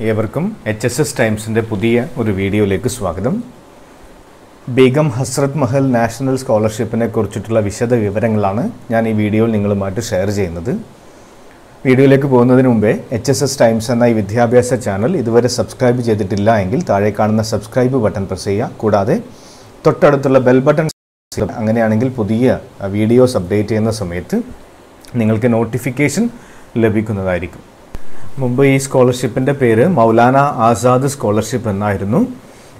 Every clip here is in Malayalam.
ഏവർക്കും HSS ടൈംസിൻ്റെ പുതിയ ഒരു വീഡിയോയിലേക്ക് സ്വാഗതം. ബീഗം ഹസ്രത്ത് മഹൽ നാഷണൽ സ്കോളർഷിപ്പിനെ കുറിച്ചിട്ടുള്ള വിശദ വിവരങ്ങളാണ് ഞാൻ ഈ വീഡിയോയിൽ നിങ്ങളുമായിട്ട് ഷെയർ ചെയ്യുന്നത്. വീഡിയോയിലേക്ക് പോകുന്നതിന് മുമ്പേ HSS ടൈംസ് എന്ന ഈ വിദ്യാഭ്യാസ ചാനൽ ഇതുവരെ സബ്സ്ക്രൈബ് ചെയ്തിട്ടില്ല എങ്കിൽ താഴെ കാണുന്ന സബ്സ്ക്രൈബ് ബട്ടൺ പ്രസ് ചെയ്യുക. കൂടാതെ തൊട്ടടുത്തുള്ള ബെൽ ബട്ടൺ, അങ്ങനെയാണെങ്കിൽ പുതിയ വീഡിയോസ് അപ്ഡേറ്റ് ചെയ്യുന്ന സമയത്ത് നിങ്ങൾക്ക് നോട്ടിഫിക്കേഷൻ ലഭിക്കുന്നതായിരിക്കും. മുമ്പ് ഈ സ്കോളർഷിപ്പിൻ്റെ പേര് മൗലാന ആസാദ് സ്കോളർഷിപ്പ് എന്നായിരുന്നു.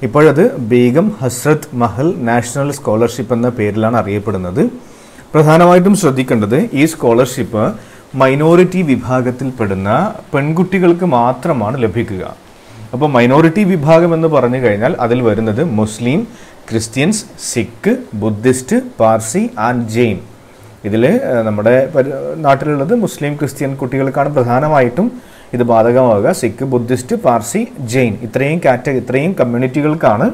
ഇപ്പോഴത് ബീഗം ഹസ്രത്ത് മഹൽ നാഷണൽ സ്കോളർഷിപ്പ് എന്ന പേരിലാണ് അറിയപ്പെടുന്നത്. പ്രധാനമായിട്ടും ശ്രദ്ധിക്കേണ്ടത്, ഈ സ്കോളർഷിപ്പ് മൈനോറിറ്റി വിഭാഗത്തിൽപ്പെടുന്ന പെൺകുട്ടികൾക്ക് മാത്രമാണ് ലഭിക്കുക. അപ്പോൾ മൈനോറിറ്റി വിഭാഗം എന്ന് പറഞ്ഞു കഴിഞ്ഞാൽ അതിൽ വരുന്നത് Muslim, Christians, Sikh, Buddhist, Parsi and Jain. ഇതിൽ നമ്മുടെ നാട്ടിലുള്ളത് മുസ്ലിം, ക്രിസ്ത്യൻ കുട്ടികൾക്കാണ് പ്രധാനമായിട്ടും ഇത് ബാധകമാവുക. സിഖ്, ബുദ്ധിസ്റ്റ്, പാർസി, ജെയിൻ ഇത്രയും കമ്മ്യൂണിറ്റികൾക്കാണ്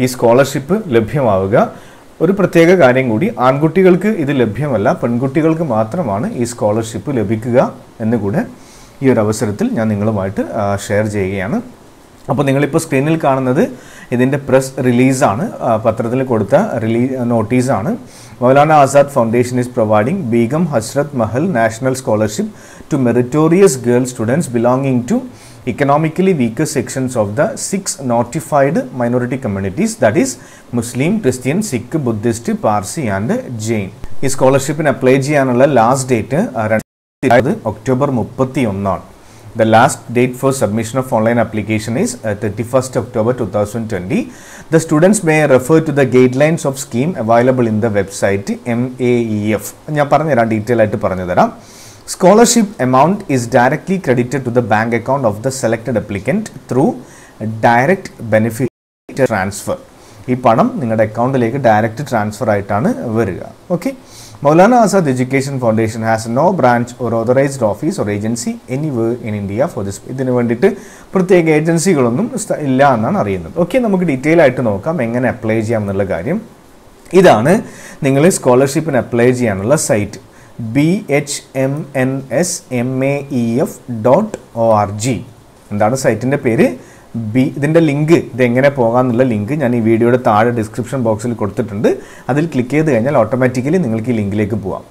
ഈ സ്കോളർഷിപ്പ് ലഭ്യമാവുക. ഒരു പ്രത്യേക കാര്യം കൂടി, ആൺകുട്ടികൾക്ക് ഇത് ലഭ്യമല്ല, പെൺകുട്ടികൾക്ക് മാത്രമാണ് ഈ സ്കോളർഷിപ്പ് ലഭിക്കുക എന്നുകൂടെ ഈ ഒരു അവസരത്തിൽ ഞാൻ നിങ്ങളുമായിട്ട് ഷെയർ ചെയ്യുകയാണ്. അപ്പോൾ നിങ്ങളിപ്പോൾ സ്ക്രീനിൽ കാണുന്നത് ഇതിൻ്റെ പ്രസ് റിലീസാണ്, പത്രത്തിൽ കൊടുത്ത നോട്ടീസാണ്. Maulana Azad foundation is providing Begum Hazrat Mahal national scholarship to meritorious girl students belonging to economically weaker sections of the 6 notified minority communities, that is Muslim, Christian, Sikh, Buddhist, Parsi and Jain. ഈ സ്കോളർഷിപ്പിന് അപ്ലൈ ചെയ്യാനുള്ള ലാസ്റ്റ് ഡേറ്റ് ഒക്ടോബർ 31 ആണ്. The last date for submission of online application is 31st October 2020. The students may refer to the guidelines of scheme available in the website MAEF. ഞാൻ പറഞ്ഞുതരാം, ഡീറ്റെയിൽ ആയിട്ട് പറഞ്ഞുതരാം. Scholarship amount is directly credited to the bank account of the selected applicant through direct benefit transfer. ഈ പണം നിങ്ങളുടെ അക്കൗണ്ടിലേക്ക് ഡയറക്റ്റ് ട്രാൻസ്ഫർ ആയിട്ടാണ് വരിക. Okay. Maulana Azad education foundation has no branch or authorised office or agency anywhere in India for this. ഇതിന് വേണ്ടിയിട്ട് പ്രത്യേക ഏജൻസികളൊന്നും ഇല്ല എന്നാണ് അറിയുന്നത്. ഓക്കെ, നമുക്ക് ഡീറ്റെയിൽ ആയിട്ട് നോക്കാം എങ്ങനെ അപ്ലൈ ചെയ്യാം എന്നുള്ള കാര്യം. ഇതാണ് നിങ്ങൾ സ്കോളർഷിപ്പിന് അപ്ലൈ ചെയ്യാനുള്ള സൈറ്റ്, BHMNSMAEF.org. എന്താണ് സൈറ്റിൻ്റെ പേര്? ഇതിൻ്റെ ലിങ്ക്, ഇതെങ്ങനെ പോകാമെന്നുള്ള ലിങ്ക് ഞാൻ ഈ വീഡിയോയുടെ താഴെ ഡിസ്ക്രിപ്ഷൻ ബോക്സിൽ കൊടുത്തിട്ടുണ്ട്. അതിൽ ക്ലിക്ക് ചെയ്ത് കഴിഞ്ഞാൽ ഓട്ടോമാറ്റിക്കലി നിങ്ങൾക്ക് ഈ ലിങ്കിലേക്ക് പോകാം.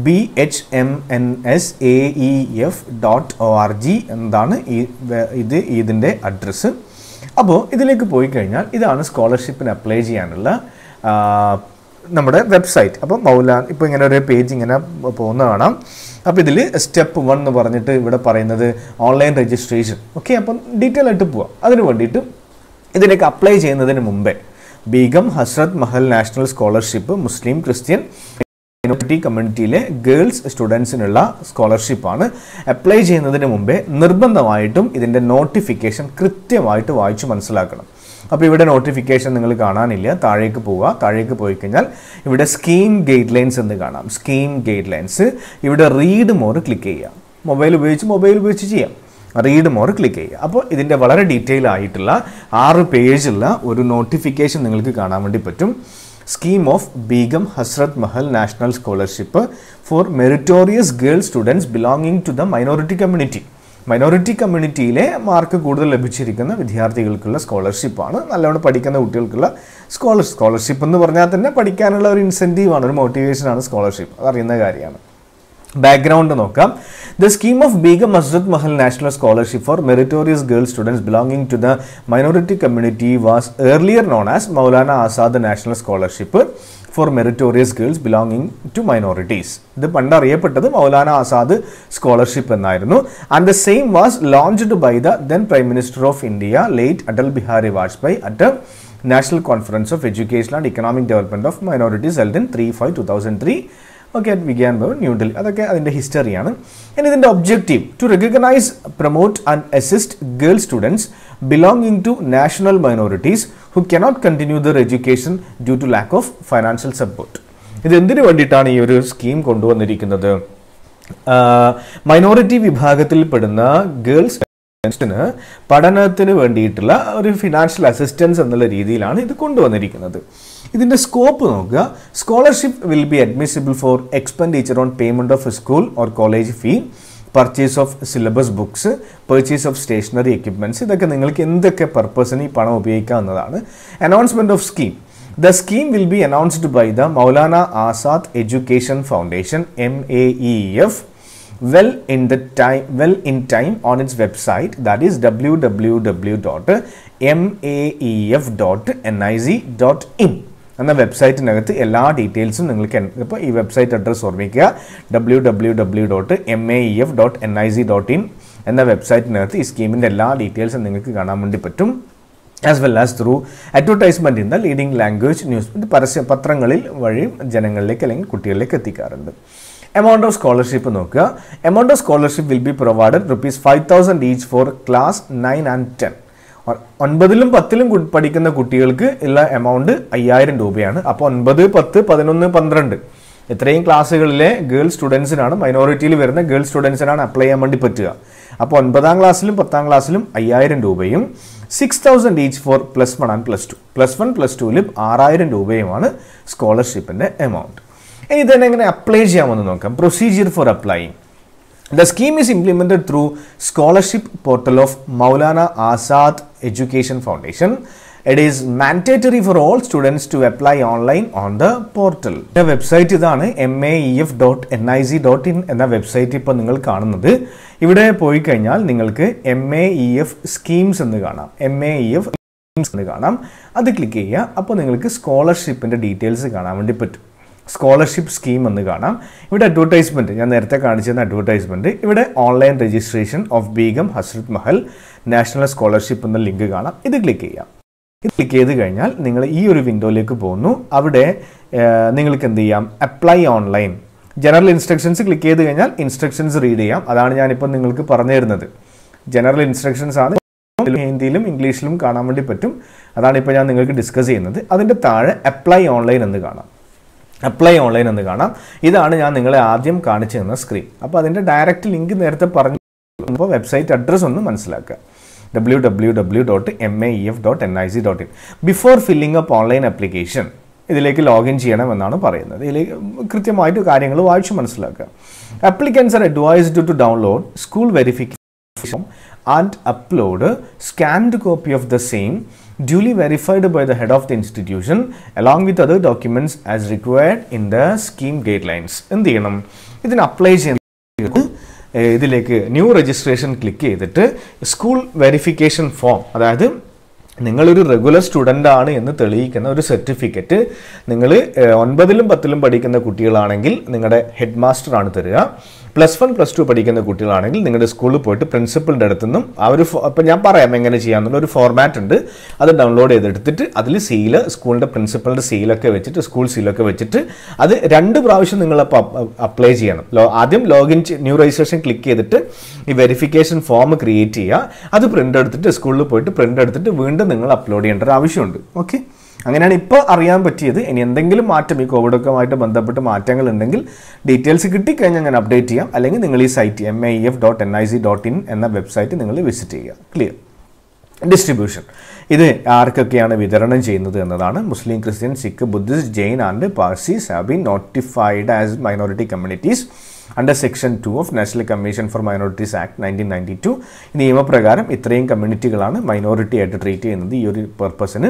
BHMNSAEF.org എന്താണ് ഇതിൻ്റെ അഡ്രസ്സ്. അപ്പോൾ ഇതിലേക്ക് പോയി കഴിഞ്ഞാൽ ഇതാണ് സ്കോളർഷിപ്പിന് അപ്ലൈ ചെയ്യാനുള്ള നമ്മുടെ വെബ്സൈറ്റ്. അപ്പോൾ മൗലാന ഇപ്പോൾ ഇങ്ങനെ ഒരു പേജ് ഇങ്ങനെ പോകുന്ന കാണാം. അപ്പോൾ ഇതിൽ സ്റ്റെപ്പ് 1 എന്ന് പറഞ്ഞിട്ട് ഇവിടെ പറയുന്നത് ഓൺലൈൻ രജിസ്ട്രേഷൻ. ഓക്കെ, അപ്പം ഡീറ്റെയിൽ ആയിട്ട് പോവാം. അതിന് വേണ്ടിയിട്ട് ഇതിലേക്ക് അപ്ലൈ ചെയ്യുന്നതിന് മുമ്പേ ബീഗം ഹസ്രത്ത് മഹൽ നാഷണൽ സ്കോളർഷിപ്പ് മുസ്ലിം, ക്രിസ്ത്യൻ മൈനോറിറ്റി കമ്മ്യൂണിറ്റിയിലെ ഗേൾസ് സ്റ്റുഡൻസിനുള്ള സ്കോളർഷിപ്പാണ്. അപ്ലൈ ചെയ്യുന്നതിന് മുമ്പേ നിർബന്ധമായിട്ടും ഇതിൻ്റെ നോട്ടിഫിക്കേഷൻ കൃത്യമായിട്ട് വായിച്ചു മനസ്സിലാക്കണം. അപ്പോൾ ഇവിടെ നോട്ടിഫിക്കേഷൻ നിങ്ങൾ കാണാനില്ല, താഴേക്ക് പോവുക. താഴേക്ക് പോയി കഴിഞ്ഞാൽ ഇവിടെ സ്കീം ഗൈഡ് ലൈൻസ് എന്ന് കാണാം. സ്കീം ഗൈഡ് ലൈൻസ്, ഇവിടെ റീഡ് മോർ ക്ലിക്ക് ചെയ്യുക. മൊബൈൽ ഉപയോഗിച്ച് ചെയ്യാം. റീഡ് മോർ ക്ലിക്ക് ചെയ്യുക. അപ്പോൾ ഇതിൻ്റെ വളരെ ഡീറ്റെയിൽ ആയിട്ടുള്ള 6 പേജുള്ള ഒരു നോട്ടിഫിക്കേഷൻ നിങ്ങൾക്ക് കാണാൻ വേണ്ടി പറ്റും. Scheme of Begum Hazrat Mahal national scholarship for meritorious girl students belonging to the minority community. Minority കമ്മ്യൂണിറ്റിയിലെ മാർക്ക് കൂടുതൽ ലഭിച്ചിരിക്കുന്ന വിദ്യാർത്ഥികൾക്കുള്ള സ്കോളർഷിപ്പാണ്. നല്ലവണ്ണം പഠിക്കുന്ന കുട്ടികൾക്കുള്ള സ്കോളർഷിപ്പ് എന്ന് പറഞ്ഞാൽ തന്നെ പഠിക്കാനുള്ള ഒരു ഇൻസെൻറ്റീവാണ്, ഒരു മോട്ടിവേഷനാണ് സ്കോളർഷിപ്പ്. അതറിയുന്ന കാര്യമാണ്. ബാക്ക്ഗ്രൗണ്ട് നോക്കാം. The scheme of Begum Hazrat Mahal national scholarship for meritorious girl students belonging to the minority community was earlier known as Maulana Azad national scholarship for meritorious girls belonging to minorities. ഇത് പണ്ട് അറിയപ്പെട്ടത് മൗലാന ആസാദ് സ്കോളർഷിപ്പ് എന്നായിരുന്നു. And the same was launched by the then prime minister of India late Atal Bihari Vajpayee at national conference of education and economic development of minorities held in 3/5/2003. Okay, at Vigyan Bhavan, New Delhi. അതൊക്കെ അതിൻ്റെ ഹിസ്റ്ററിയാണ്. ഇനി ഇതിൻ്റെ objective to recognise, promote and assist girl students belonging to national minorities who cannot continue their education due to lack of financial support. ഇത് എന്തിനു വേണ്ടിയിട്ടാണ് ഈ ഒരു സ്കീം കൊണ്ടുവന്നിരിക്കുന്നത്? മൈനോറിറ്റി വിഭാഗത്തിൽപ്പെടുന്ന ഗേൾസ് പഠനത്തിന് വേണ്ടിയിട്ടുള്ള ഒരു ഫിനാൻഷ്യൽ അസിസ്റ്റൻസ് എന്നുള്ള രീതിയിലാണ് ഇത് കൊണ്ടുവന്നിരിക്കുന്നത്. ഇതിൻ്റെ സ്കോപ്പ് നോക്കുക. Scholarship will be admissible for expenditure on payment of school or college fee, purchase of syllabus books, purchase of stationery equipments, ഇതൊക്കെ നിങ്ങൾക്ക് എന്തൊക്കെ പർപ്പസിന് ഈ പണം ഉപയോഗിക്കാവുന്നതാണ്. Announcement of scheme. The scheme will be announced by the Maulana Azad Education Foundation (MAEF) well in time on its website, that is www.maef.nic.in എന്ന വെബ്സൈറ്റിനകത്ത് എല്ലാ ഡീറ്റെയിൽസും നിങ്ങൾക്ക് ഇപ്പോൾ ഈ വെബ്സൈറ്റ് അഡ്രസ്സ് ഓർമ്മിക്കുക, www.maef.nic.in എന്ന വെബ്സൈറ്റിനകത്ത് ഈ സ്കീമിൻ്റെ എല്ലാ ഡീറ്റെയിൽസും നിങ്ങൾക്ക് കാണാൻ വേണ്ടി പറ്റും. as well as through advertisement in the leading language news, പരസ്യ പത്രങ്ങളിൽ വഴി ജനങ്ങളിലേക്ക് അല്ലെങ്കിൽ കുട്ടികളിലേക്ക് എത്തിക്കാറുണ്ട്. Amount of scholarship നോക്കുക. Amount of scholarship will be provided ₹5,000 each for class 9 and 10. 9ലും 10ലും പഠിക്കുന്ന കുട്ടികൾക്ക് ഉള്ള എമൗണ്ട് 5,000 രൂപയാണ്. അപ്പോൾ 9, 10, 11, 12 ഇത്രയും ക്ലാസ്സുകളിലെ ഗേൾ സ്റ്റുഡൻസിനാണ്, മൈനോറിറ്റിയിൽ വരുന്ന ഗേൾ സ്റ്റുഡൻസിനാണ് അപ്ലൈ ചെയ്യാൻ വേണ്ടി പറ്റുക. അപ്പോൾ 9ാം ക്ലാസ്സിലും 10ാം ക്ലാസ്സിലും 5,000 രൂപയും 6,000 ഈച്ച് ഫോർ +1 ആൻഡ് +2. +1 +2ലും 6,000 രൂപയുമാണ് സ്കോളർഷിപ്പിൻ്റെ എമൗണ്ട്. ഇനി ഇതെന്നെ എങ്ങനെ അപ്ലൈ ചെയ്യാമെന്ന് നോക്കാം. Procedure for applying. The scheme is implemented through scholarship portal of Maulana Azad Education Foundation. It is mandatory for all students to apply online on the portal. The website ഇതാണ് maef.nic.in എന്ന വെബ്സൈറ്റ് ഇപ്പോൾ നിങ്ങൾ കാണുന്നത്. ഇവിടെ പോയി കഴിഞ്ഞാൽ നിങ്ങൾക്ക് MAEF സ്കീംസ് എന്ന് കാണാം, MAEF സ്കീംസ് എന്ന് കാണാം. അത് ക്ലിക്ക് ചെയ്യുക. അപ്പോൾ നിങ്ങൾക്ക് സ്കോളർഷിപ്പിൻ്റെ ഡീറ്റെയിൽസ് കാണാൻ വേണ്ടി പറ്റും. സ്കോളർഷിപ്പ് സ്കീം എന്ന് കാണാം. ഇവിടെ അഡ്വർടൈസ്മെൻറ്റ്, ഞാൻ നേരത്തെ കാണിച്ചിരുന്ന അഡ്വർടൈസ്മെൻറ്റ്, ഇവിടെ online registration of Begum Hazrat Mahal national scholarship എന്ന ലിങ്ക് കാണാം. ഇത് ക്ലിക്ക് ചെയ്യാം. ഇത് ക്ലിക്ക് ചെയ്ത് കഴിഞ്ഞാൽ നിങ്ങൾ ഈ ഒരു വിൻഡോയിലേക്ക് പോകുന്നു. അവിടെ നിങ്ങൾക്ക് എന്ത് ചെയ്യാം, apply online general instructions click ചെയ്ത് കഴിഞ്ഞാൽ ഇൻസ്ട്രക്ഷൻസ് റീഡ് ചെയ്യാം. അതാണ് ഞാനിപ്പോൾ നിങ്ങൾക്ക് പറഞ്ഞു തരുന്നത്. ജനറൽ ഇൻസ്ട്രക്ഷൻസ് ആണ്, ഹിന്ദിയിലും ഇംഗ്ലീഷിലും കാണാൻ വേണ്ടി പറ്റും. അതാണ് ഇപ്പോൾ ഞാൻ നിങ്ങൾക്ക് ഡിസ്കസ് ചെയ്യുന്നത്. അതിൻ്റെ താഴെ അപ്ലൈ ഓൺലൈൻ എന്ന് കാണാം. അപ്ലൈ ഓൺലൈൻ എന്ന് കാണാം. ഇതാണ് ഞാൻ നിങ്ങളെ ആദ്യം കാണിച്ചു തന്ന സ്ക്രീൻ. അപ്പോൾ അതിൻ്റെ ഡയറക്റ്റ് ലിങ്ക് നേരത്തെ പറഞ്ഞപ്പോൾ വെബ്സൈറ്റ് അഡ്രസ്സ് ഒന്ന് മനസ്സിലാക്കുക, www.maef.nic.in. Before filling up online application ഇതിലേക്ക് ലോഗിൻ ചെയ്യണമെന്നാണ് പറയുന്നത്. ഇതിലേക്ക് കൃത്യമായിട്ട് കാര്യങ്ങൾ വായിച്ച് മനസ്സിലാക്കുക. Applicants are advised to download school verification and upload a scanned copy of the same duly verified by the head of the institution along with other documents as required in the scheme guidelines. എന്ത് ചെയ്യണം, ഇതിന് അപ്ലൈ ചെയ്യുന്നത് ഇതിലേക്ക് ന്യൂ രജിസ്ട്രേഷൻ ക്ലിക്ക് ചെയ്തിട്ട് സ്കൂൾ വെരിഫിക്കേഷൻ ഫോം, അതായത് നിങ്ങളൊരു റെഗുലർ സ്റ്റുഡൻ്റ് ആണ് എന്ന് തെളിയിക്കുന്ന ഒരു സർട്ടിഫിക്കറ്റ് നിങ്ങൾ 9ലും 10ലും പഠിക്കുന്ന കുട്ടികളാണെങ്കിൽ നിങ്ങളുടെ ഹെഡ് മാസ്റ്റർ ആണ് തരിക. +1 +2 പഠിക്കുന്ന കുട്ടികളാണെങ്കിൽ നിങ്ങളുടെ സ്കൂളിൽ പോയിട്ട് പ്രിൻസിപ്പളിൻ്റെ അടുത്തു നിന്നും ആ ഒരു അപ്പോൾ ഞാൻ പറയാം എങ്ങനെ ചെയ്യാമെന്നുള്ള ഒരു ഫോർമാറ്റ് ഉണ്ട്. അത് ഡൗൺലോഡ് ചെയ്തെടുത്തിട്ട് അതിൽ സീല്, സ്കൂളിൻ്റെ പ്രിൻസിപ്പളിൻ്റെ സീലൊക്കെ വെച്ചിട്ട്, സ്കൂൾ സീലൊക്കെ വെച്ചിട്ട് അത് 2 പ്രാവശ്യം നിങ്ങൾ അപ്ലൈ ചെയ്യണം. ആദ്യം ലോഗിൻ ന്യൂ രജിസ്ട്രേഷൻ ക്ലിക്ക് ചെയ്തിട്ട് ഈ വെരിഫിക്കേഷൻ ഫോം ക്രിയേറ്റ് ചെയ്യുക. അത് പ്രിൻ്റ് എടുത്തിട്ട് സ്കൂളിൽ പോയിട്ട് പ്രിൻ്റ് എടുത്തിട്ട് വീണ്ടും നിങ്ങൾ അപ്ലോഡ് ചെയ്യേണ്ട ഒരു ആവശ്യമുണ്ട്. ഓക്കെ, അങ്ങനെയാണ് ഇപ്പോൾ അറിയാൻ പറ്റിയത്. ഇനി എന്തെങ്കിലും മാറ്റം ഈ കോവിഡൊക്കെയുമായിട്ട് ബന്ധപ്പെട്ട് മാറ്റങ്ങൾ ഉണ്ടെങ്കിൽ ഡീറ്റെയിൽസ് കിട്ടിക്കഴിഞ്ഞാൽ ഞാൻ അപ്ഡേറ്റ് ചെയ്യാം. അല്ലെങ്കിൽ നിങ്ങൾ ഈ സൈറ്റ് maef.nic.in എന്ന വെബ്സൈറ്റ് നിങ്ങൾ വിസിറ്റ് ചെയ്യുക. ക്ലിയർ. ഡിസ്ട്രിബ്യൂഷൻ, ഇത് ആർക്കൊക്കെയാണ് വിതരണം ചെയ്യുന്നത് എന്നതാണ്. Muslim, Christian, Sikh, Buddhist, Jain and Parsis have been notified as minority communities under section 2 of national commission for minorities act 1992. നിയമപ്രകാരം ഇത്രയും കമ്മ്യൂണിറ്റികളാണ് മൈനോറിറ്റി ആയിട്ട് ട്രീറ്റ് ചെയ്യുന്നത് ഈ ഒരു പർപ്പസിന്.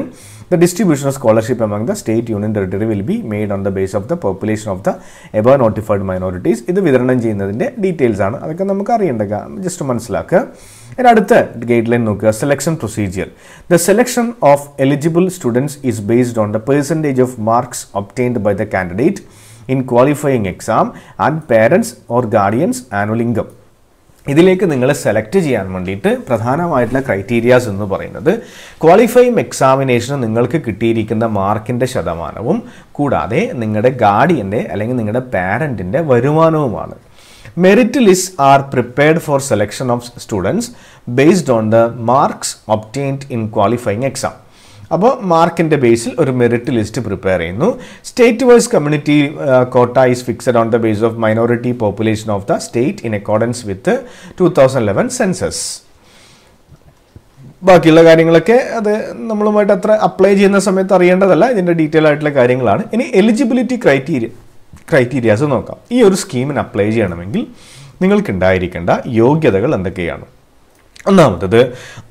The distribution of scholarship among the state union territory will be made on the base of the population of the above notified minorities. ഇത് വിതരണം ചെയ്യുന്നതിൻ്റെ ഡീറ്റെയിൽസ് ആണ്. അതൊക്കെ നമുക്ക് അറിയേണ്ട, ജസ്റ്റ് മനസ്സിലാക്കുക. അടുത്ത ഗൈഡ് ലൈൻ നോക്കുക. Selection procedure. The selection of eligible students is based on the percentage of marks obtained by the candidate in qualifying exam and parents or guardians annual income. ഇതിലേക്ക് നിങ്ങളെ സെലക്ട് ചെയ്യാൻ വേണ്ടിയിട്ട് പ്രധാനമായിട്ടുള്ള ക്രൈറ്റീരിയാസ് എന്ന് പറയുന്നത് ക്വാളിഫയിങ് എക്സാമിനേഷന് നിങ്ങൾക്ക് കിട്ടിയിരിക്കുന്ന മാർക്കിൻ്റെ ശതമാനവും കൂടാതെ നിങ്ങളുടെ ഗാർഡിയൻ്റെ അല്ലെങ്കിൽ നിങ്ങളുടെ പാരൻറ്റിൻ്റെ വരുമാനവുമാണ്. Merit list are prepared for selection of students based on the marks obtained in qualifying exam. അപ്പോൾ മാർക്കിൻ്റെ ബേസിൽ ഒരു മെറിറ്റ് ലിസ്റ്റ് പ്രിപ്പയർ ചെയ്യുന്നു. State wise community quota is fixed on the base of minority population of the state in accordance with 2011 census. ബാക്കിയുള്ള കാര്യങ്ങളൊക്കെ അത് നമ്മളുമായിട്ട് അത്ര അപ്ലൈ ചെയ്യുന്ന സമയത്ത് അറിയേണ്ടതല്ല, ഇതിൻ്റെ ഡീറ്റെയിൽ ആയിട്ടുള്ള കാര്യങ്ങളാണ്. ഇനി എലിജിബിലിറ്റി ക്രൈറ്റീരിയാസ് നോക്കാം. ഈ ഒരു സ്കീമിന് അപ്ലൈ ചെയ്യണമെങ്കിൽ നിങ്ങൾക്കുണ്ടായിരിക്കേണ്ട യോഗ്യതകൾ എന്തൊക്കെയാണ്? ഒന്നാമത്തത്,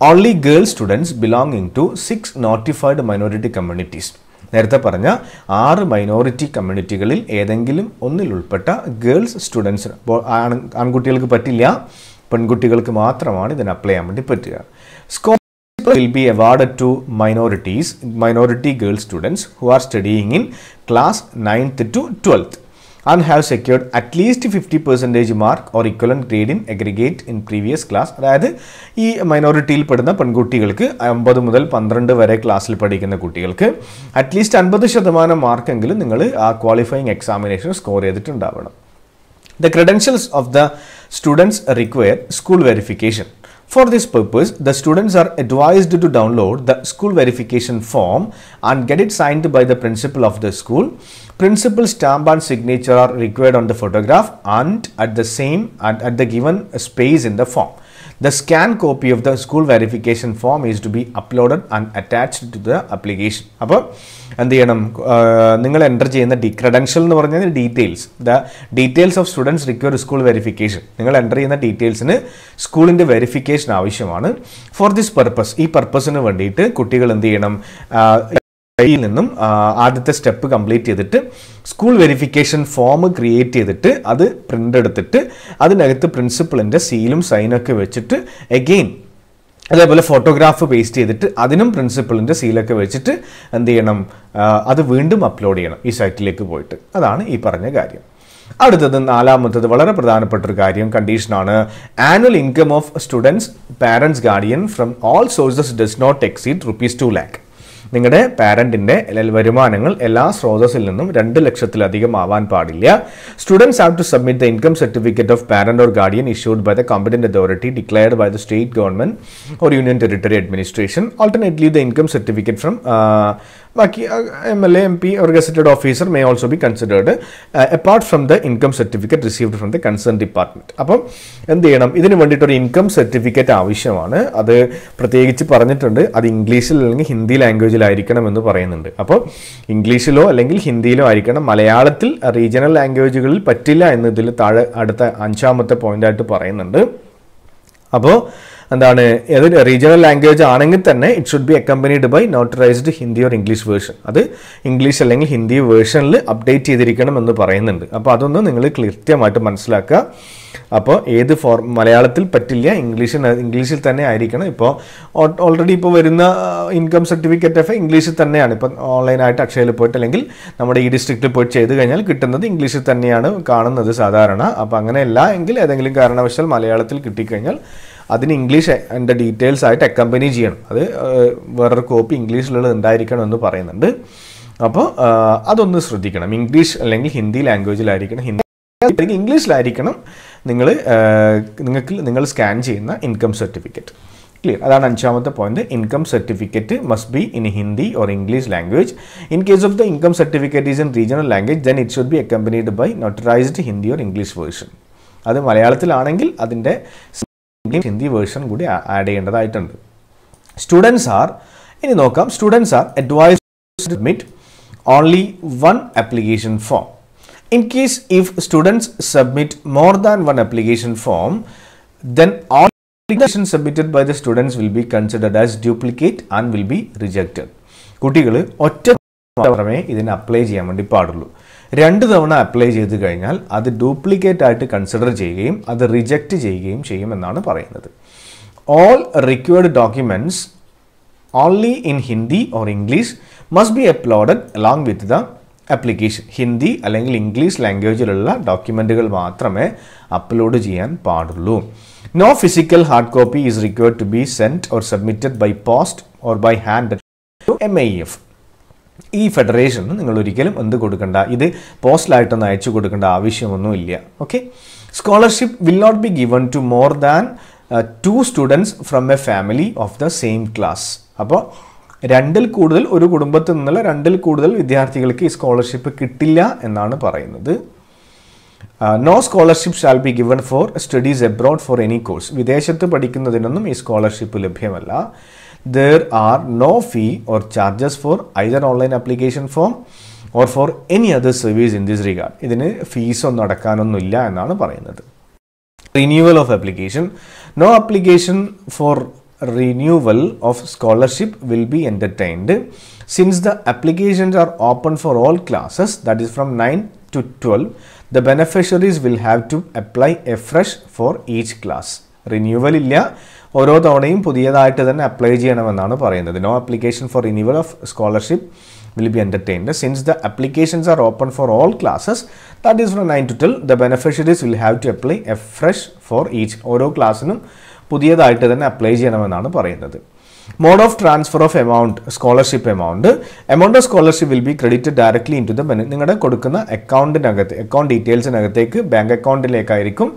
only girl students belonging to 6 notified minority communities. നേരത്തെ പറഞ്ഞ 6 മൈനോറിറ്റി കമ്മ്യൂണിറ്റികളിൽ ഏതെങ്കിലും ഒന്നിൽ ഉൾപ്പെട്ട ഗേൾസ് സ്റ്റുഡൻസ്, ആൺകുട്ടികൾക്ക് പറ്റില്ല, പെൺകുട്ടികൾക്ക് മാത്രമാണ് ഇതിന് അപ്ലൈ ചെയ്യാൻ വേണ്ടി പറ്റുക. Scholarship will be awarded to minority girl students who are studying in class 9th to 12th and have secured at least 50% mark or equivalent grade in aggregate in previous class. അതായത് ഈ മൈനോറിറ്റിയിൽ പെടുന്ന പെൺകുട്ടികൾക്ക് 50 മുതൽ 12 വരെ ക്ലാസ്സിൽ പഠിക്കുന്ന കുട്ടികൾക്ക് അറ്റ്ലീസ്റ്റ് 50% മാർക്കെങ്കിലും നിങ്ങൾ ആ ക്വാളിഫയിങ് എക്സാമിനേഷൻ സ്കോർ ചെയ്തിട്ടുണ്ടാവണം. The credentials of the students require school verification. For this purpose, the students are advised to download the school verification form and get it signed by the principal of the school. Principal stamp and signature are required on the photograph and at the given space in the form. The scanned copy of the school verification form is to be uploaded and attached to the application. അപ്പോൾ എന്ത് ചെയ്യണം? നിങ്ങൾ എൻ്റർ ചെയ്യുന്ന ക്രെഡൻഷ്യൽ എന്ന് പറഞ്ഞാൽ details of students require school verification. നിങ്ങൾ എൻ്റർ ചെയ്യുന്ന ഡീറ്റെയിൽസിന് സ്കൂളിൻ്റെ വെരിഫിക്കേഷൻ ആവശ്യമാണ്. ഫോർ ദിസ് പർപ്പസ്, ഈ പർപ്പസിന് വേണ്ടിയിട്ട് കുട്ടികൾ എന്ത് ചെയ്യണം? യിൽ നിന്നും ആദ്യത്തെ സ്റ്റെപ്പ് കംപ്ലീറ്റ് ചെയ്തിട്ട് സ്കൂൾ വെരിഫിക്കേഷൻ ഫോം ക്രിയേറ്റ് ചെയ്തിട്ട് അത് പ്രിൻ്റ് എടുത്തിട്ട് അതിനകത്ത് പ്രിൻസിപ്പളിൻ്റെ സീലും സൈനൊക്കെ വെച്ചിട്ട് എഗെയിൻ അതേപോലെ ഫോട്ടോഗ്രാഫ് പേസ്റ്റ് ചെയ്തിട്ട് അതിനും പ്രിൻസിപ്പളിൻ്റെ സീലൊക്കെ വെച്ചിട്ട് എന്ത് ചെയ്യണം? അത് വീണ്ടും അപ്ലോഡ് ചെയ്യണം ഈ സൈറ്റിലേക്ക് പോയിട്ട്. അതാണ് ഈ പറഞ്ഞ കാര്യം. അടുത്തത്, നാലാമത്തത്, വളരെ പ്രധാനപ്പെട്ട ഒരു കാര്യം, കണ്ടീഷനാണ്. Annual income of students, parents, guardian from all sources does not exceed ₹2 lakh. നിങ്ങളുടെ പാരൻറ്റിൻ്റെ വരുമാനങ്ങൾ എല്ലാ സ്രോതസ്സിൽ നിന്നും 2 ലക്ഷത്തിലധികം ആവാൻ പാടില്ല. Students have to submit the income certificate of parent or guardian issued by the competent authority declared by the state government or union territory administration. Alternately the income certificate from ബാക്കി MLA, MP or gazetted officer may also be considered apart from the income certificate received from the concerned department. അപ്പം എന്ത് ചെയ്യണം? ഇതിന് വേണ്ടിയിട്ടൊരു ഇൻകം സർട്ടിഫിക്കറ്റ് ആവശ്യമാണ്. അത് പ്രത്യേകിച്ച് പറഞ്ഞിട്ടുണ്ട്, അത് ഇംഗ്ലീഷിൽ അല്ലെങ്കിൽ ഹിന്ദി ലാംഗ്വേജിലായിരിക്കണം എന്ന് പറയുന്നുണ്ട്. അപ്പോൾ ഇംഗ്ലീഷിലോ അല്ലെങ്കിൽ ഹിന്ദിയിലോ ആയിരിക്കണം. മലയാളത്തിൽ റീജിയണൽ ലാംഗ്വേജുകളിൽ പറ്റില്ല എന്നതിൽ താഴെ അടുത്ത 5ാമത്തെ പോയിന്റായിട്ട് പറയുന്നുണ്ട്. അപ്പോൾ എന്താണ്? ഏതൊരു റീജിയണൽ ലാംഗ്വേജ് ആണെങ്കിൽ തന്നെ it should be accompanied by notarised Hindi or English version. അത് ഇംഗ്ലീഷ് അല്ലെങ്കിൽ ഹിന്ദി വേർഷനിൽ അപ്ഡേറ്റ് ചെയ്തിരിക്കണം എന്ന് പറയുന്നുണ്ട്. അപ്പോൾ അതൊന്ന് നിങ്ങൾ കൃത്യമായിട്ട് മനസ്സിലാക്കുക. അപ്പോൾ ഏത് മലയാളത്തിൽ പറ്റില്ല, ഇംഗ്ലീഷിൽ തന്നെ ആയിരിക്കണം. ഇപ്പോൾ ഓൾറെഡി ഇപ്പോൾ വരുന്ന ഇൻകം സർട്ടിഫിക്കറ്റ് ഇംഗ്ലീഷിൽ തന്നെയാണ്. ഇപ്പം ഓൺലൈനായിട്ട് അക്ഷയയിൽ പോയിട്ട് അല്ലെങ്കിൽ നമ്മുടെ ഈ ഡിസ്ട്രിക്റ്റിൽ പോയിട്ട് ചെയ്ത് കഴിഞ്ഞാൽ കിട്ടുന്നത് ഇംഗ്ലീഷിൽ തന്നെയാണ് കാണുന്നത് സാധാരണ. അപ്പോൾ അങ്ങനെയല്ല എങ്കിൽ ഏതെങ്കിലും കാരണവശാൽ മലയാളത്തിൽ കിട്ടിക്കഴിഞ്ഞാൽ അതിന് ഇംഗ്ലീഷ് എൻ്റെ ഡീറ്റെയിൽസ് ആയിട്ട് അക്കമ്പനി ചെയ്യണം. അത് വേറൊരു കോപ്പി ഇംഗ്ലീഷിലുള്ളത് ഉണ്ടായിരിക്കണം എന്ന് പറയുന്നുണ്ട്. അപ്പോൾ അതൊന്ന് ശ്രദ്ധിക്കണം. ഇംഗ്ലീഷ് അല്ലെങ്കിൽ ഹിന്ദി ലാംഗ്വേജിലായിരിക്കണം, ഹിന്ദി ഇംഗ്ലീഷിലായിരിക്കണം നിങ്ങൾ സ്കാൻ ചെയ്യുന്ന ഇൻകം സർട്ടിഫിക്കറ്റ്. ക്ലിയർ? അതാണ് 5ാമത്തെ point. Income certificate must be in Hindi or English language. In case of the income certificate is in regional language then it should be accompanied by notarised Hindi or English version. അത് മലയാളത്തിലാണെങ്കിൽ അതിൻ്റെ ഹിന്ദി വേർഷൻ കൂടി ആഡ് ചെയ്യേണ്ടതായിട്ടുണ്ട്. Students are advised to submit only one application form. In case if students submit more than one application form, then all applications submitted by the students will be considered as duplicate and will be rejected. കുട്ടികൾ ഒറ്റ മാത്രമേ ഇതിന് അപ്ലൈ ചെയ്യാൻ വേണ്ടി പാടുള്ളൂ. 2 തവണ അപ്ലൈ ചെയ്ത് കഴിഞ്ഞാൽ അത് ഡ്യൂപ്ലിക്കേറ്റ് ആയിട്ട് കൺസിഡർ ചെയ്യുകയും അത് റിജക്റ്റ് ചെയ്യുകയും ചെയ്യുമെന്നാണ് പറയുന്നത്. All required documents only in Hindi or English must be uploaded along with the application. Hindi അല്ലെങ്കിൽ ഇംഗ്ലീഷ് ലാംഗ്വേജിലുള്ള ഡോക്യുമെൻറ്റുകൾ മാത്രമേ അപ്ലോഡ് ചെയ്യാൻ പാടുള്ളൂ. No physical hard copy is required to be sent or submitted by post or by hand to MIF. ഈ ഫെഡറേഷന് നിങ്ങൾ ഒരിക്കലും എന്ത് കൊടുക്കണ്ട, ഇത് പോസ്റ്റലായിട്ടൊന്നും അയച്ചു കൊടുക്കേണ്ട ആവശ്യമൊന്നുമില്ല. Okay. Scholarship will not be given to more than 2 students from a family of the same class. അപ്പോൾ 2ൽ കൂടുതൽ, ഒരു കുടുംബത്തിൽ നിന്നുള്ള 2ൽ കൂടുതൽ വിദ്യാർത്ഥികൾക്ക് ഈ സ്കോളർഷിപ്പ് കിട്ടില്ല എന്നാണ് പറയുന്നത്. No scholarship shall be given for studies abroad for any course. വിദേശത്ത് പഠിക്കുന്നതിനൊന്നും ഈ സ്കോളർഷിപ്പ് ലഭ്യമല്ല. There are no fee or charges for either online application form or for any other service in this regard. ഇതിന് ഫീസ് ഒന്നും അടക്കാനൊന്നുമില്ല എന്നാണ് പറയുന്നത്. Renewal of application. No application for renewal of scholarship will be entertained since the applications are open for all classes, that is from 9 to 12. The beneficiaries will have to apply afresh for each class. Renewal ഇല്ല, ഓരോ തവണയും പുതിയതായിട്ട് തന്നെ അപ്ലൈ ചെയ്യണമെന്നാണ് പറയുന്നത്. No application for renewal of scholarship will be entertained since the applications are open for all classes, that is from 9 to 12. The beneficiaries will have to apply afresh for each. ഓരോ ക്ലാസ്സിനും പുതിയതായിട്ട് തന്നെ അപ്ലൈ ചെയ്യണമെന്നാണ് പറയുന്നത്. Mode of transfer of amount, scholarship amount of scholarship will be credited directly into the നിങ്ങളുടെ കൊടുക്കുന്ന അക്കൗണ്ടിനകത്ത്, അക്കൗണ്ട് ഡീറ്റെയിൽസിനകത്തേക്ക് ബാങ്ക് അക്കൗണ്ടിലേക്കായിരിക്കും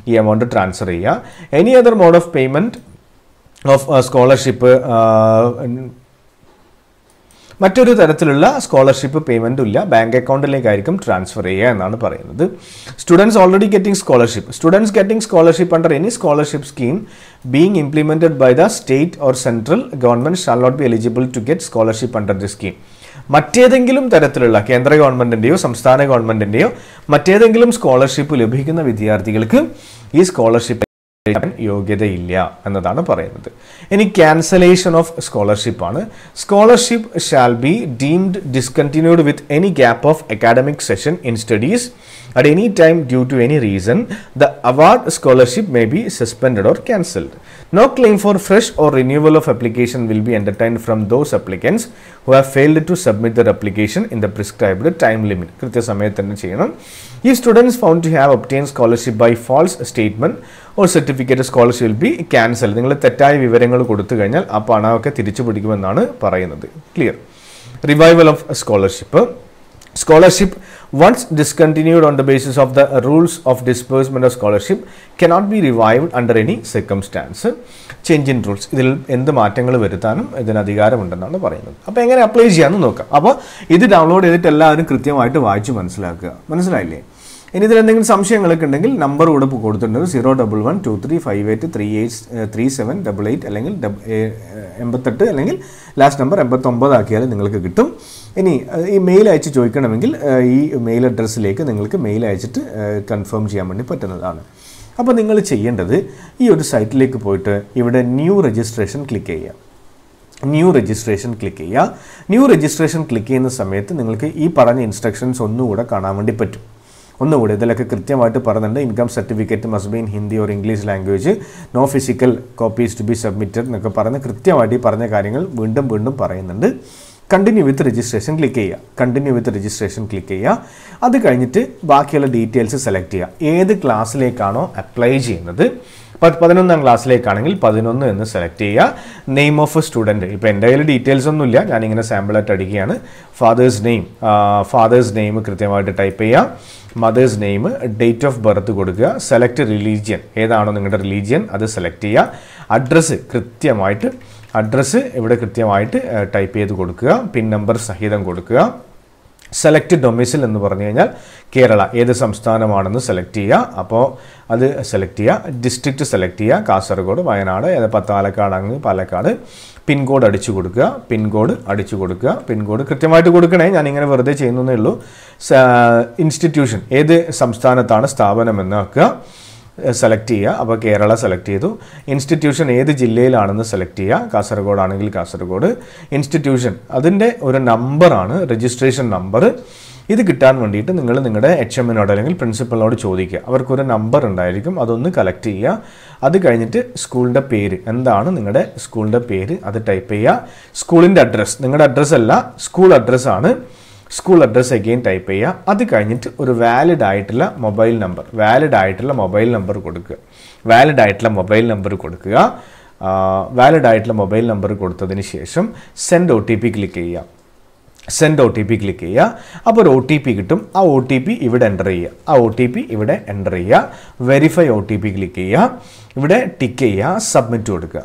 ഈ എമൗണ്ട് ട്രാൻസ്ഫർ ചെയ്യുക. Any other mode of payment of scholarship, മറ്റൊരു തരത്തിലുള്ള സ്കോളർഷിപ്പ് പേയ്മെൻറ്റും ഇല്ല, ബാങ്ക് അക്കൗണ്ടിലേക്കായിരിക്കും ട്രാൻസ്ഫർ ചെയ്യുക എന്നാണ് പറയുന്നത്. Students already getting scholarship, students getting scholarship under any scholarship scheme being implemented by the state or central government shall not be eligible to get scholarship under the scheme. മറ്റേതെങ്കിലും തരത്തിലുള്ള കേന്ദ്ര ഗവൺമെൻറ്റിൻ്റെയോ സംസ്ഥാന ഗവൺമെൻറ്റിൻ്റെയോ മറ്റേതെങ്കിലും സ്കോളർഷിപ്പ് ലഭിക്കുന്ന വിദ്യാർത്ഥികൾക്ക് ഈ സ്കോളർഷിപ്പ് യോഗ്യതയില്ല എന്നതാണ് പറയുന്നത്. ഇനി ക്യാൻസലേഷൻ ഓഫ് സ്കോളർഷിപ്പ് ആണ്. Scholarship shall B deemed discontinued with any gap of academic session in studies at any time due to any reason. The award scholarship may be suspended or cancelled. No claim for fresh or renewal of application will be entertained from those applicants who have failed to submit their application in the prescribed time limit. കൃത്യസമയത്ത് തന്നെ ചെയ്യണം. If students found to have obtained scholarship by false statement or certificate, scholarship will be cancelled. നിങ്ങൾ തെറ്റായ വിവരങ്ങൾ കൊടുത്തു കഴിഞ്ഞാൽ ആ പണമൊക്കെ തിരിച്ചു പിടിക്കുമെന്നാണ് പറയുന്നത്. Clear. Revival of scholarship. Scholarship once discontinued on the basis of the rules of disbursement of scholarship cannot be revived under any circumstance. Change in rules. ഇതിൽ എന്ത് മാറ്റങ്ങൾ വരുത്താനും ഇതിന് അധികാരമുണ്ടെന്നാണ് പറയുന്നത്. അപ്പോൾ എങ്ങനെ അപ്ലൈ ചെയ്യാമെന്ന് നോക്കാം. അപ്പോൾ ഇത് ഡൗൺലോഡ് ചെയ്തിട്ട് എല്ലാവരും കൃത്യമായിട്ട് വായിച്ച് മനസ്സിലാക്കുക. മനസ്സിലായില്ലേ? ഇനി ഇതിൽ എന്തെങ്കിലും സംശയങ്ങളൊക്കെ ഉണ്ടെങ്കിൽ നമ്പർ കൂടെ കൊടുത്തിട്ടുണ്ട്. 0112358383788 അല്ലെങ്കിൽ 88 അല്ലെങ്കിൽ ലാസ്റ്റ് നമ്പർ 89 ആക്കിയാൽ നിങ്ങൾക്ക് കിട്ടും. ഇനി ഈ മെയിൽ അയച്ച് ചോദിക്കണമെങ്കിൽ ഈ മെയിൽ അഡ്രസ്സിലേക്ക് നിങ്ങൾക്ക് മെയിൽ അയച്ചിട്ട് കൺഫേം ചെയ്യാൻ വേണ്ടി പറ്റുന്നതാണ്. അപ്പോൾ നിങ്ങൾ ചെയ്യേണ്ടത് ഈ ഒരു സൈറ്റിലേക്ക് പോയിട്ട് ഇവിടെ ന്യൂ രജിസ്ട്രേഷൻ ക്ലിക്ക് ചെയ്യുക. ന്യൂ രജിസ്ട്രേഷൻ ക്ലിക്ക് ചെയ്യുക. ന്യൂ രജിസ്ട്രേഷൻ ക്ലിക്ക് ചെയ്യുന്ന സമയത്ത് നിങ്ങൾക്ക് ഈ പറഞ്ഞ ഇൻസ്ട്രക്ഷൻസ് ഒന്നുകൂടെ കാണാൻ വേണ്ടി പറ്റും. ഒന്നുകൂടി ഇതിലൊക്കെ കൃത്യമായിട്ട് പറയുന്നുണ്ട്. Income certificate must be in Hindi or English language, no physical copies to be submitted എന്നൊക്കെ പറഞ്ഞ് കൃത്യമായിട്ട് ഈ പറഞ്ഞ കാര്യങ്ങൾ വീണ്ടും വീണ്ടും പറയുന്നുണ്ട്. കണ്ടിന്യൂ വിത്ത് രജിസ്ട്രേഷൻ ക്ലിക്ക് ചെയ്യുക. കണ്ടിന്യൂ വിത്ത് രജിസ്ട്രേഷൻ ക്ലിക്ക് ചെയ്യുക. അത് കഴിഞ്ഞിട്ട് ബാക്കിയുള്ള ഡീറ്റെയിൽസ് സെലക്ട് ചെയ്യുക. ഏത് ക്ലാസ്സിലേക്കാണോ അപ്ലൈ ചെയ്യുന്നത്, 11ാം ക്ലാസ്സിലേക്കാണെങ്കിൽ 11 എന്ന് സെലക്ട് ചെയ്യുക. നെയിം ഓഫ് സ്റ്റുഡൻറ്റ്, ഇപ്പോൾ എൻ്റെ കയ്യിൽ ഡീറ്റെയിൽസ് ഒന്നുമില്ല, ഞാനിങ്ങനെ സാമ്പിളായിട്ട് അടിക്കുകയാണ്. ഫാദേഴ്സ് നെയിം കൃത്യമായിട്ട് ടൈപ്പ് ചെയ്യുക. Mothers name, date of birth കൊടുക്കുക. സെലക്ട് റിലീജിയൻ, ഏതാണോ നിങ്ങളുടെ റിലീജിയൻ അത് സെലക്ട് ചെയ്യുക. അഡ്രസ്സ് ഇവിടെ കൃത്യമായിട്ട് ടൈപ്പ് ചെയ്ത് കൊടുക്കുക. പിൻ നമ്പർ സഹിതം കൊടുക്കുക. സെലക്ട് ഡൊമിസിൽ എന്ന് പറഞ്ഞു കഴിഞ്ഞാൽ കേരള, ഏത് സംസ്ഥാനമാണെന്ന് സെലക്ട് ചെയ്യുക. അപ്പോൾ അത് സെലക്ട് ചെയ്യുക. ഡിസ്ട്രിക്റ്റ് സെലക്ട് ചെയ്യുക. കാസർഗോഡ്, വയനാട്, പാലക്കാടാണെങ്കിൽ പാലക്കാട്. പിൻകോഡ് അടിച്ചു കൊടുക്കുക. പിൻകോഡ് കൃത്യമായിട്ട് കൊടുക്കണേ, ഞാനിങ്ങനെ വെറുതെ ചെയ്യുന്നതേ ഉള്ളൂ. ഇൻസ്റ്റിറ്റ്യൂഷൻ, ഏത് സംസ്ഥാനത്താണ് സ്ഥാപനം എന്ന് ആക്കുക, സെലക്ട് ചെയ്യുക. അപ്പോൾ കേരള സെലക്ട് ചെയ്തു. ഇൻസ്റ്റിറ്റ്യൂഷൻ ഏത് ജില്ലയിലാണെന്ന് സെലക്ട് ചെയ്യുക. കാസർഗോഡ് ആണെങ്കിൽ കാസർഗോഡ്. ഇൻസ്റ്റിറ്റ്യൂഷൻ അതിൻ്റെ ഒരു നമ്പറാണ്, രജിസ്ട്രേഷൻ നമ്പർ. ഇത് കിട്ടാൻ വേണ്ടിയിട്ട് നിങ്ങൾ നിങ്ങളുടെ HMനോട് അല്ലെങ്കിൽ പ്രിൻസിപ്പലിനോട് ചോദിക്കുക. അവർക്കൊരു നമ്പർ ഉണ്ടായിരിക്കും, അതൊന്ന് കളക്ട് ചെയ്യുക. അത് കഴിഞ്ഞിട്ട് സ്കൂളിൻ്റെ പേര്, എന്താണ് നിങ്ങളുടെ സ്കൂളിൻ്റെ പേര് അത് ടൈപ്പ് ചെയ്യുക. സ്കൂളിൻ്റെ അഡ്രസ്സ്, നിങ്ങളുടെ അഡ്രസ്സല്ല സ്കൂൾ അഡ്രസ്സാണ്, സ്കൂൾ അഡ്രസ്സ് അഗെയിൻ ടൈപ്പ് ചെയ്യുക. അത് കഴിഞ്ഞിട്ട് ഒരു വാലിഡ് ആയിട്ടുള്ള മൊബൈൽ നമ്പർ കൊടുക്കുക. വാലിഡ് ആയിട്ടുള്ള മൊബൈൽ നമ്പർ കൊടുത്തതിന് ശേഷം സെൻഡ് OTP ക്ലിക്ക് ചെയ്യുക. അപ്പോൾ ഒരു OTP കിട്ടും. ആ OTP ഇവിടെ എൻ്റർ ചെയ്യുക. വെരിഫൈ OTP ക്ലിക്ക് ചെയ്യുക. ഇവിടെ ടിക്ക് ചെയ്യുക. സബ്മിറ്റ് കൊടുക്കുക.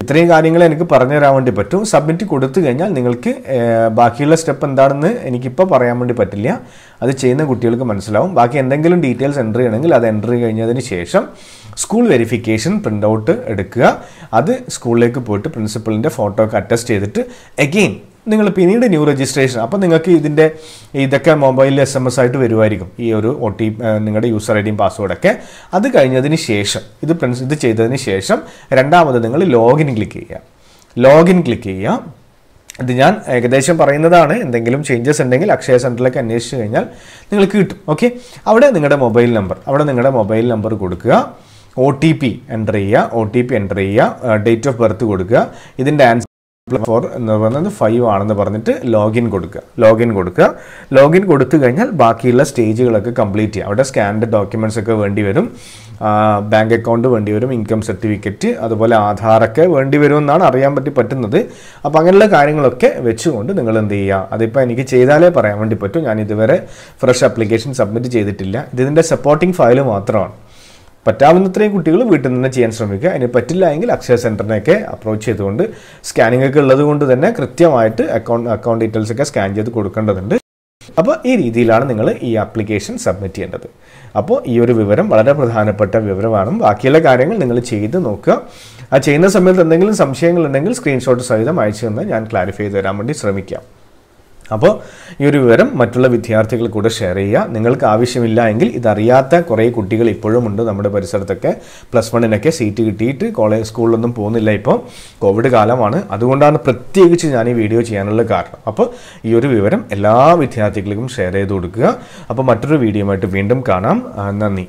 ഇത്രയും കാര്യങ്ങൾ എനിക്ക് പറഞ്ഞു തരാൻ വേണ്ടി പറ്റും. സബ്മിറ്റ് കൊടുത്തു കഴിഞ്ഞാൽ നിങ്ങൾക്ക് ബാക്കിയുള്ള സ്റ്റെപ്പ് എന്താണെന്ന് എനിക്കിപ്പോൾ പറയാൻ വേണ്ടി പറ്റില്ല. അത് ചെയ്യുന്ന കുട്ടികൾക്ക് മനസ്സിലാവും. ബാക്കി എന്തെങ്കിലും ഡീറ്റെയിൽസ് എൻ്റർ ചെയ്യണമെങ്കിൽ അത് എൻ്റർ കഴിഞ്ഞതിന് ശേഷം സ്കൂൾ വെരിഫിക്കേഷൻ പ്രിൻ്റ് ഔട്ട് എടുക്കുക. അത് സ്കൂളിലേക്ക് പോയിട്ട് പ്രിൻസിപ്പലിൻ്റെ ഫോട്ടോ ഒക്കെ അറ്റസ്റ്റ് ചെയ്തിട്ട് അഗെയിൻ നിങ്ങൾ പിന്നീട് ന്യൂ രജിസ്ട്രേഷൻ, അപ്പോൾ നിങ്ങൾക്ക് ഇതൊക്കെ മൊബൈലിൽ SMS ആയിട്ട് വരുമായിരിക്കും, ഈ ഒരു നിങ്ങളുടെ യൂസർ ഐ ഡിയും പാസ്വേഡൊക്കെ. അത് കഴിഞ്ഞതിന് ശേഷം ഇത് ചെയ്തതിന് ശേഷം രണ്ടാമത് നിങ്ങൾ ലോഗിൻ ക്ലിക്ക് ചെയ്യുക. ഇത് ഞാൻ ഏകദേശം പറയുന്നതാണ്. എന്തെങ്കിലും ചേഞ്ചസ് ഉണ്ടെങ്കിൽ അക്ഷയ സെൻറ്ററിലേക്ക് അന്വേഷിച്ച് കഴിഞ്ഞാൽ നിങ്ങൾക്ക് കിട്ടും. ഓക്കെ, അവിടെ നിങ്ങളുടെ മൊബൈൽ നമ്പർ കൊടുക്കുക, OTP എൻ്റർ ചെയ്യുക, ഡേറ്റ് ഓഫ് ബർത്ത് കൊടുക്കുക. ഇതിൻ്റെ ആൻസർ 4 എന്ന് പറയുന്നത് 5 ആണെന്ന് പറഞ്ഞിട്ട് ലോഗിൻ കൊടുത്തു കഴിഞ്ഞാൽ ബാക്കിയുള്ള സ്റ്റേജുകളൊക്കെ കംപ്ലീറ്റ് ചെയ്യുക. അവിടെ സ്കാൻഡ് ഡോക്യുമെൻറ്റ്സ് ഒക്കെ വേണ്ടി വരും, ബാങ്ക് അക്കൗണ്ട് വേണ്ടി വരും, ഇൻകം സർട്ടിഫിക്കറ്റ്, അതുപോലെ ആധാറൊക്കെ വേണ്ടി വരും എന്നാണ് അറിയാൻ പറ്റുന്നത്. അപ്പോൾ അങ്ങനെയുള്ള കാര്യങ്ങളൊക്കെ വെച്ചുകൊണ്ട് നിങ്ങൾ എന്ത് ചെയ്യുക, അതിപ്പോൾ എനിക്ക് ചെയ്താലേ പറയാൻ വേണ്ടി പറ്റും. ഞാൻ ഇതുവരെ ഫ്രഷ് ആപ്ലിക്കേഷൻ സബ്മിറ്റ് ചെയ്തിട്ടില്ല. ഇതിൻ്റെ സപ്പോർട്ടിംഗ് ഫയൽ മാത്രമാണ്. പറ്റാവുന്നത്രയും കുട്ടികൾ വീട്ടിൽ നിന്ന് ചെയ്യാൻ ശ്രമിക്കുക. അതിന് പറ്റില്ല എങ്കിൽ അക്ഷയ സെൻറ്ററിനെയൊക്കെ അപ്രോച്ച് ചെയ്തുകൊണ്ട് സ്കാനിംഗ് ഒക്കെ ഉള്ളത് കൊണ്ട് തന്നെ കൃത്യമായിട്ട് അക്കൗണ്ട് ഡീറ്റെയിൽസ് ഒക്കെ സ്കാൻ ചെയ്ത് കൊടുക്കേണ്ടതുണ്ട്. അപ്പോൾ ഈ രീതിയിലാണ് നിങ്ങൾ ഈ ആപ്ലിക്കേഷൻ സബ്മിറ്റ് ചെയ്യേണ്ടത്. അപ്പോൾ ഈ ഒരു വിവരം വളരെ പ്രധാനപ്പെട്ട വിവരമാണ്. ബാക്കിയുള്ള കാര്യങ്ങൾ നിങ്ങൾ ചെയ്ത് നോക്കുക. ആ ചെയ്യുന്ന സമയത്ത് എന്തെങ്കിലും സംശയങ്ങളുണ്ടെങ്കിൽ സ്ക്രീൻഷോട്ട് സഹിതം അയച്ചു തന്നാൽ ഞാൻ ക്ലാരിഫൈ ചെയ്ത് തരാൻ വേണ്ടി ശ്രമിക്കാം. അപ്പോൾ ഈ ഒരു വിവരം മറ്റുള്ള വിദ്യാർത്ഥികൾ കൂടെ ഷെയർ ചെയ്യുക. നിങ്ങൾക്ക് ആവശ്യമില്ല എങ്കിൽ ഇതറിയാത്ത കുറേ കുട്ടികൾ ഇപ്പോഴും ഉണ്ട് നമ്മുടെ പരിസരത്തൊക്കെ. +1 സീറ്റ് കിട്ടിയിട്ട് സ്കൂളിലൊന്നും പോകുന്നില്ല. ഇപ്പോൾ കോവിഡ് കാലമാണ്, അതുകൊണ്ടാണ് പ്രത്യേകിച്ച് ഞാൻ ഈ വീഡിയോ ചെയ്യാനുള്ള കാരണം. അപ്പോൾ ഈ ഒരു വിവരം എല്ലാ വിദ്യാർത്ഥികൾക്കും ഷെയർ ചെയ്ത് കൊടുക്കുക. അപ്പോൾ മറ്റൊരു വീഡിയോയുമായിട്ട് വീണ്ടും കാണാം. നന്ദി.